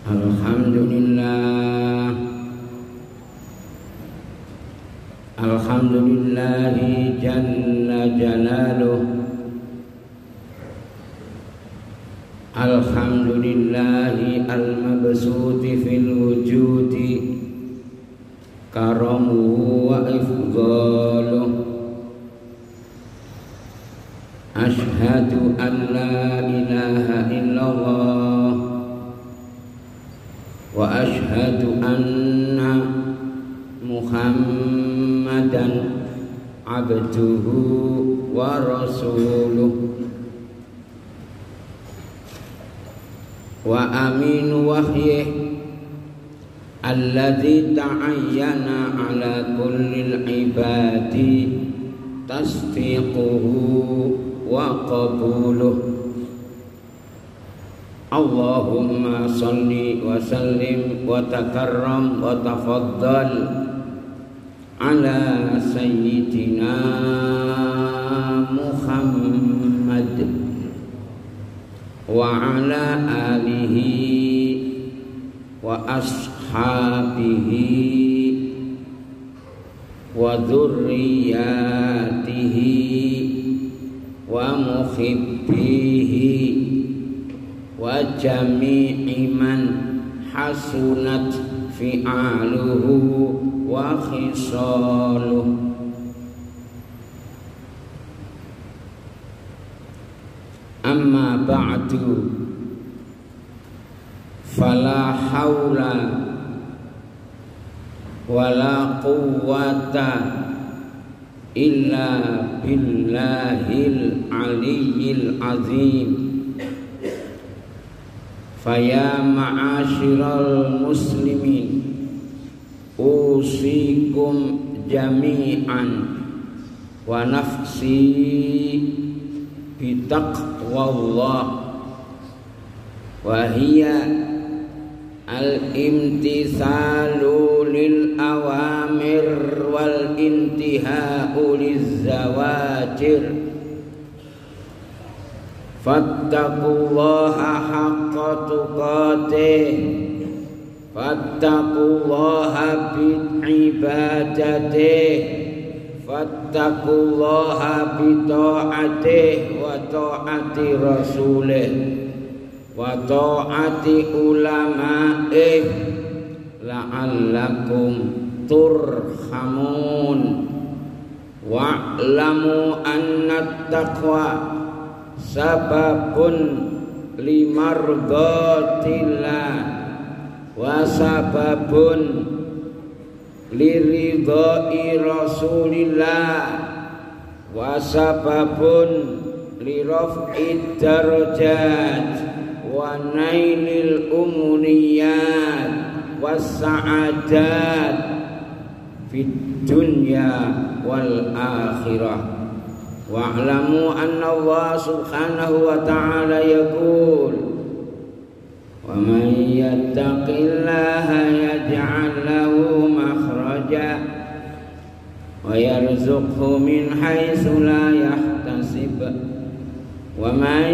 Alhamdulillah, alhamdulillahi jalla jalaluh, alhamdulillahi al-mabsuti fil wujudi karamuhu wa ifdaluh. Ashhadu an la ilaha illallah wa ashhadu anna Muhammadan abduhu wa rasuluh wa aminu wahyih alladzi ta'ayyana ala kullil ibadi tasdiquhu wa qabuluh. Allahumma salli wa sallim wa takarram wa tafaddal ala sayyidina Muhammad wa ala alihi wa ashabihi wa dhurriyyatihi wa muhibbihi wa jami'i man hasunat fi'aluhu wa khisaluhu. Amma ba'du, fala hawla wala quwwata illa billahil aliyyil azim. Faya ma'asyiral muslimin, usikum jami'an wa nafsi bitaqwallah wa hiya al-imtithalu lil awamir wal intihau liz zawajir. Fattaqullaha haqqa tuqatih, fattaqullaha bi'ibadatih, fattaqullaha bita'atih wa ta'ati rasulih wa ta'ati ulama'ih la'allakum turhamun. Wa'lamu anna taqwa sababun limardhatillah wa sababun liridhai rasulillah wa sababun liraf'id darajat wa nailil umuniyat was sa'adat fid dunya wal akhirah. Wa'lamu anna Allah subhanahu wa ta'ala yaqul wa man yattaqillaha yaj'al lahu makhraja wa yarzuqhu min haitsu la yahtasib wa man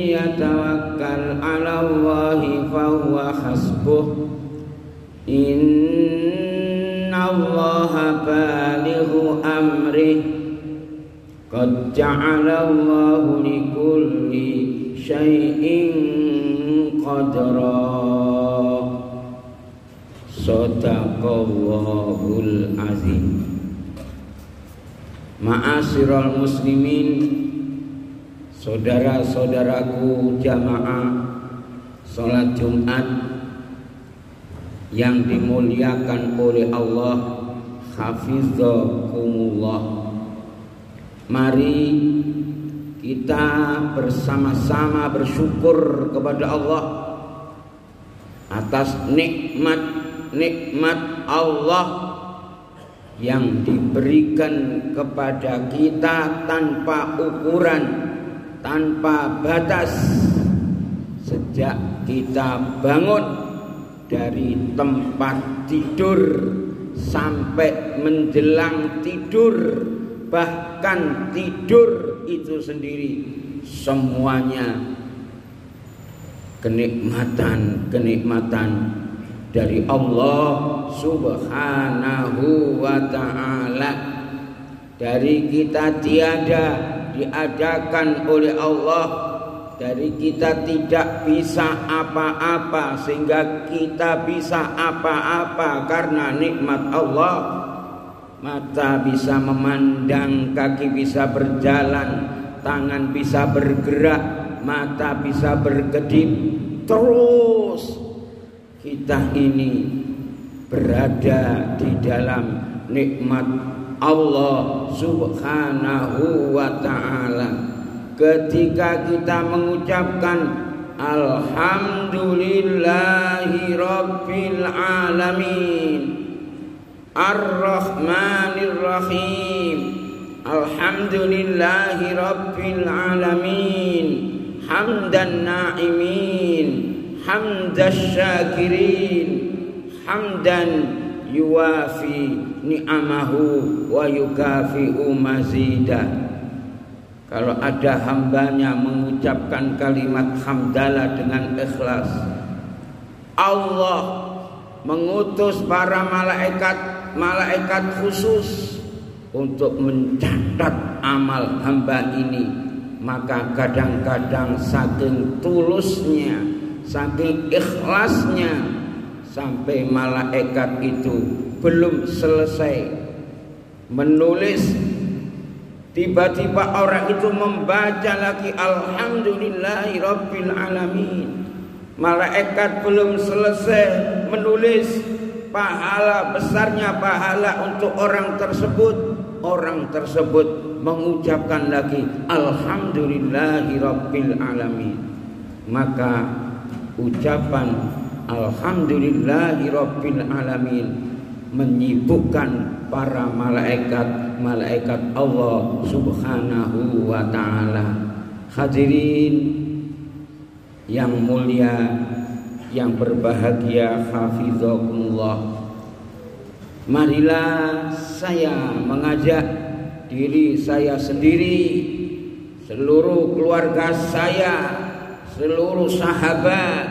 yatawakkal 'ala Allahi fa huwa hasbuh inna Allaha balighu amrih qad ja'alallahu likulli syai'in qadra. Shadaqallahul azim. Ma'asyiral muslimin, saudara-saudaraku jamaah salat Jumat yang dimuliakan oleh Allah, hafizakumullah. Mari kita bersama-sama bersyukur kepada Allah atas nikmat Allah yang diberikan kepada kita tanpa ukuran, tanpa batas. Sejak kita bangun dari tempat tidur sampai menjelang tidur, bahkan tidur itu sendiri semuanya kenikmatan dari Allah Subhanahu wa ta'ala. Dari kita tiada, diadakan oleh Allah. Dari kita tidak bisa apa-apa sehingga kita bisa apa-apa karena nikmat Allah. Mata bisa memandang, kaki bisa berjalan, tangan bisa bergerak, mata bisa berkedip. Terus kita ini berada di dalam nikmat Allah Subhanahu wa ta'ala. Ketika kita mengucapkan Alhamdulillahi Rabbil Alamin Ar-Rahmanir Rahim, Alhamdulillahi Rabbil Alamin, Hamdan Na'imin, Hamdas Syakirin, Hamdan yuwafi ni'amahu wa yukafi'u mazidah. Kalau ada hambanya mengucapkan kalimat hamdalah dengan ikhlas, Allah mengutus para malaikat khusus untuk mencatat amal hamba ini. Maka kadang-kadang saking tulusnya, saking ikhlasnya, sampai malaikat itu belum selesai menulis, tiba-tiba orang itu membaca lagi Alhamdulillahi Rabbil Alamin. Malaikat belum selesai menulis pahala, besarnya pahala untuk orang tersebut. Orang tersebut mengucapkan lagi Alhamdulillahi Rabbil Alamin. Maka ucapan Alhamdulillahi Rabbil Alamin menyibukkan para malaikat Allah Subhanahu wa ta'ala. Hadirin yang mulia, yang berbahagia, hafizakumullah. Marilah saya mengajak diri saya sendiri, seluruh keluarga saya, seluruh sahabat,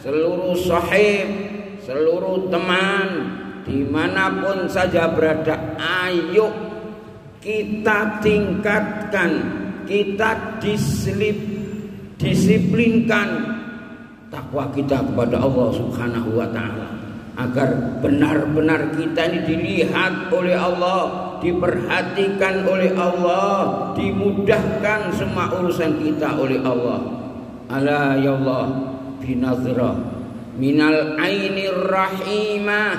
seluruh sahib, seluruh teman, dimanapun saja berada, ayo kita tingkatkan, kita disiplinkan takwa kita kepada Allah Subhanahu wa ta'ala, agar benar-benar kita ini dilihat oleh Allah, diperhatikan oleh Allah, dimudahkan semua urusan kita oleh Allah. Ala ya Allah binazrah minal ainir rahimah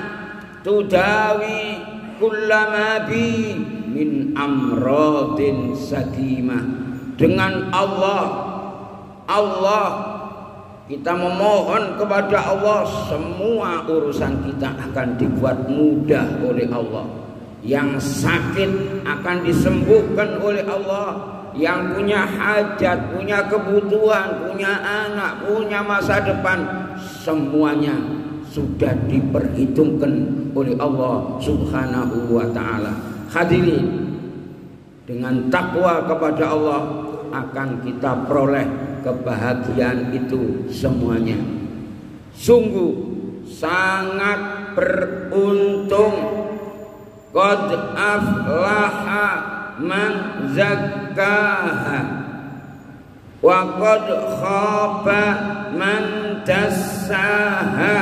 tudawi kullama bi min amradin sakimah. Dengan Allah kita memohon kepada Allah, semua urusan kita akan dibuat mudah oleh Allah. Yang sakit akan disembuhkan oleh Allah. Yang punya hajat, punya kebutuhan, punya anak, punya masa depan, semuanya sudah diperhitungkan oleh Allah Subhanahu wa ta'ala. Hadirin, dengan takwa kepada Allah akan kita peroleh kebahagiaan itu semuanya. Sungguh sangat beruntung, qad aflaha man zakkaha wa qad khaba man dassaha.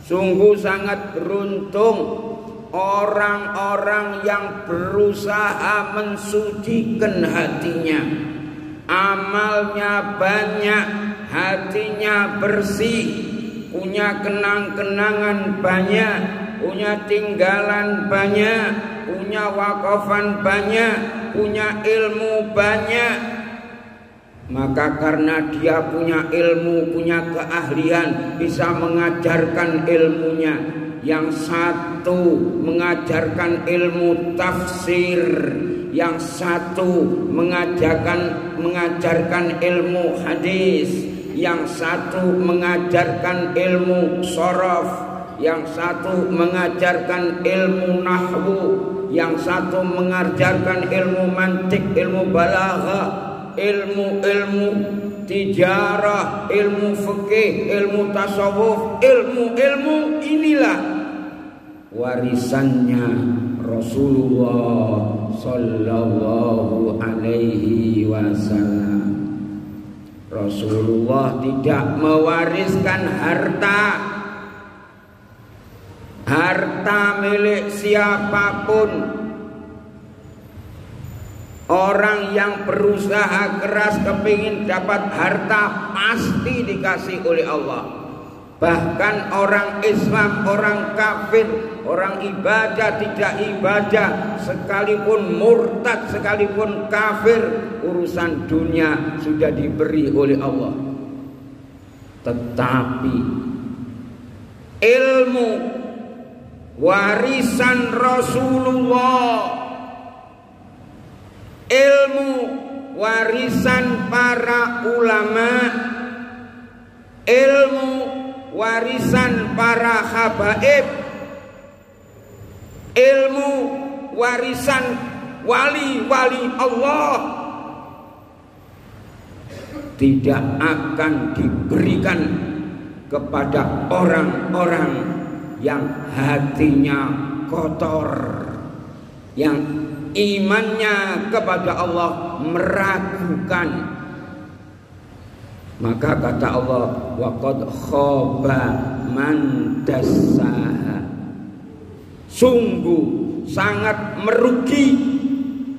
Sungguh sangat beruntung orang-orang yang berusaha mensucikan hatinya, amalnya banyak, hatinya bersih, punya kenang-kenangan banyak, punya tinggalan banyak, punya wakafan banyak, punya ilmu banyak. Maka karena dia punya ilmu, punya keahlian, bisa mengajarkan ilmunya. Yang satu mengajarkan ilmu tafsir, yang satu mengajarkan ilmu hadis, yang satu mengajarkan ilmu shorof, yang satu mengajarkan ilmu nahwu, yang satu mengajarkan ilmu mantik, ilmu balaghah. ilmu-ilmu tijarah, ilmu fikih, ilmu tasawuf, ilmu-ilmu inilah warisannya Rasulullah sallallahu alaihi wasallam. Rasulullah tidak mewariskan harta milik siapapun. Orang yang berusaha keras kepingin dapat harta pasti dikasih oleh Allah. Bahkan orang Islam, orang kafir, orang ibadah, tidak ibadah, sekalipun murtad, sekalipun kafir, urusan dunia sudah diberi oleh Allah. Tetapi ilmu warisan Rasulullah, ilmu warisan para ulama, ilmu warisan para habaib, ilmu warisan wali-wali Allah tidak akan diberikan kepada orang-orang yang hatinya kotor, yang imannya kepada Allah meragukan. Maka kata Allah, waqad khaba man dassaha. Sungguh sangat merugi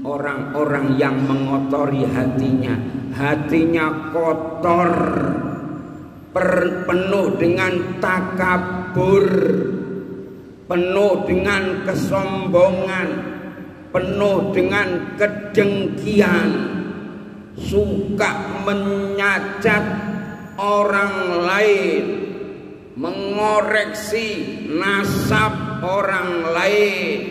orang-orang yang mengotori hatinya. Hatinya kotor, penuh dengan takabur, penuh dengan kesombongan, penuh dengan kedengkian, suka menyacat orang lain, mengoreksi nasab orang lain,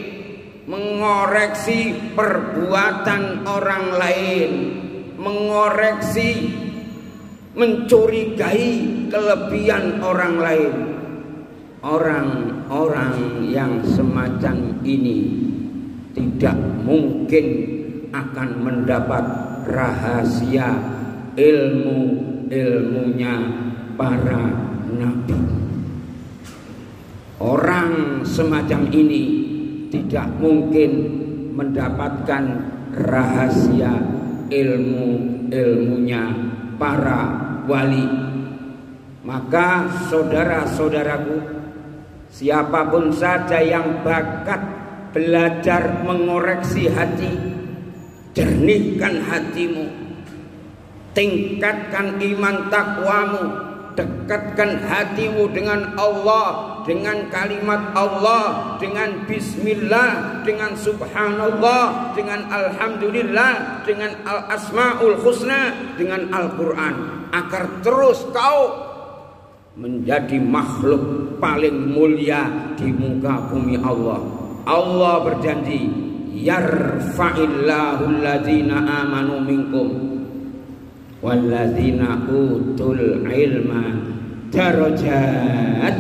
mengoreksi perbuatan orang lain, mengoreksi, mencurigai kelebihan orang lain. Orang-orang yang semacam ini tidak mungkin akan mendapat rahasia ilmunya para nabi. Orang semacam ini tidak mungkin mendapatkan rahasia ilmunya para wali. Maka saudara-saudaraku, siapapun saja yang bakat belajar mengoreksi hati, jernihkan hatimu, tingkatkan iman takwamu, dekatkan hatimu dengan Allah, dengan kalimat Allah, dengan bismillah, dengan subhanallah, dengan alhamdulillah, dengan al-asmaul husna, dengan Al-Quran, agar terus kau menjadi makhluk paling mulia di muka bumi Allah. Allah berjanji, yarfa'illahu alladhina amanu minkum walladzina utul ilma darajat.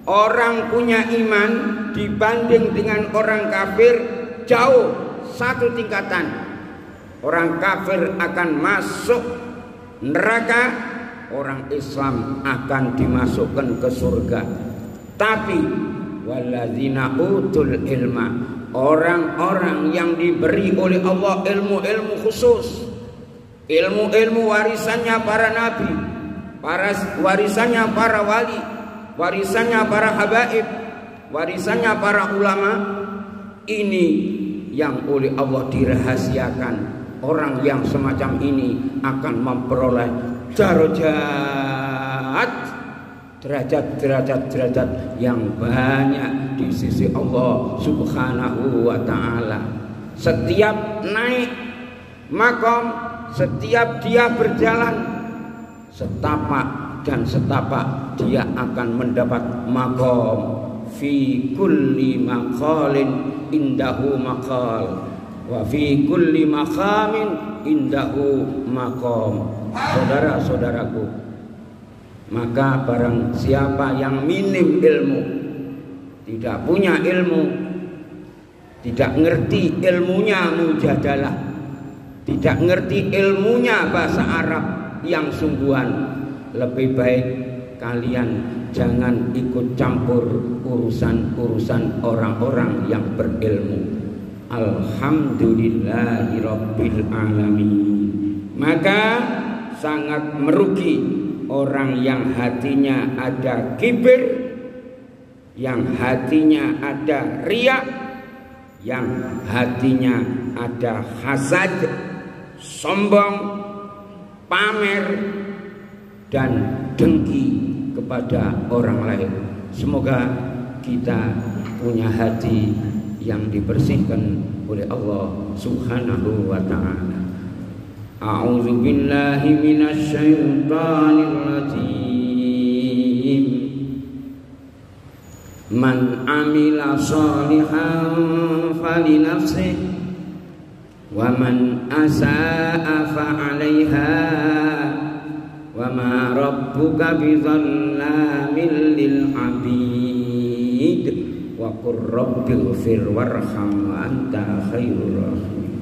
Orang punya iman dibanding dengan orang kafir jauh satu tingkatan. Orang kafir akan masuk neraka, orang Islam akan dimasukkan ke surga. Tapi walladzina utul ilma, orang-orang yang diberi oleh Allah ilmu-ilmu khusus, ilmu-ilmu warisannya para nabi, warisannya para wali, warisannya para habaib, warisannya para ulama, ini yang oleh Allah dirahasiakan. Orang yang semacam ini akan memperoleh derajat yang banyak di sisi Allah Subhanahu wa ta'ala. Setiap naik makom, setiap dia berjalan setapak dan setapak, dia akan mendapat makom. Fi kulli maqalin indahu maqal wa fi kulli maqamin indahu maqam. Saudara-saudaraku, maka barang siapa yang minim ilmu, tidak punya ilmu, tidak ngerti ilmunya mujadalah, tidak ngerti ilmunya bahasa Arab yang sungguhan, lebih baik kalian jangan ikut campur urusan-urusan orang-orang yang berilmu. Alhamdulillahirabbil alamin. Maka sangat merugi orang yang hatinya ada kibir, yang hatinya ada riya, yang hatinya ada hasad, sombong, pamer, dan dengki kepada orang lain. Semoga kita punya hati yang dibersihkan oleh Allah Subhanahu wa ta'ala. A'udzu billahi minasy syaithanir rajim. Man amila shalihan falinafsihi wa man asaa fa 'alaiha wa ma rabbuka bizallamin lil 'abid wa qur rabbighfir warham wa anta khairur rahimin.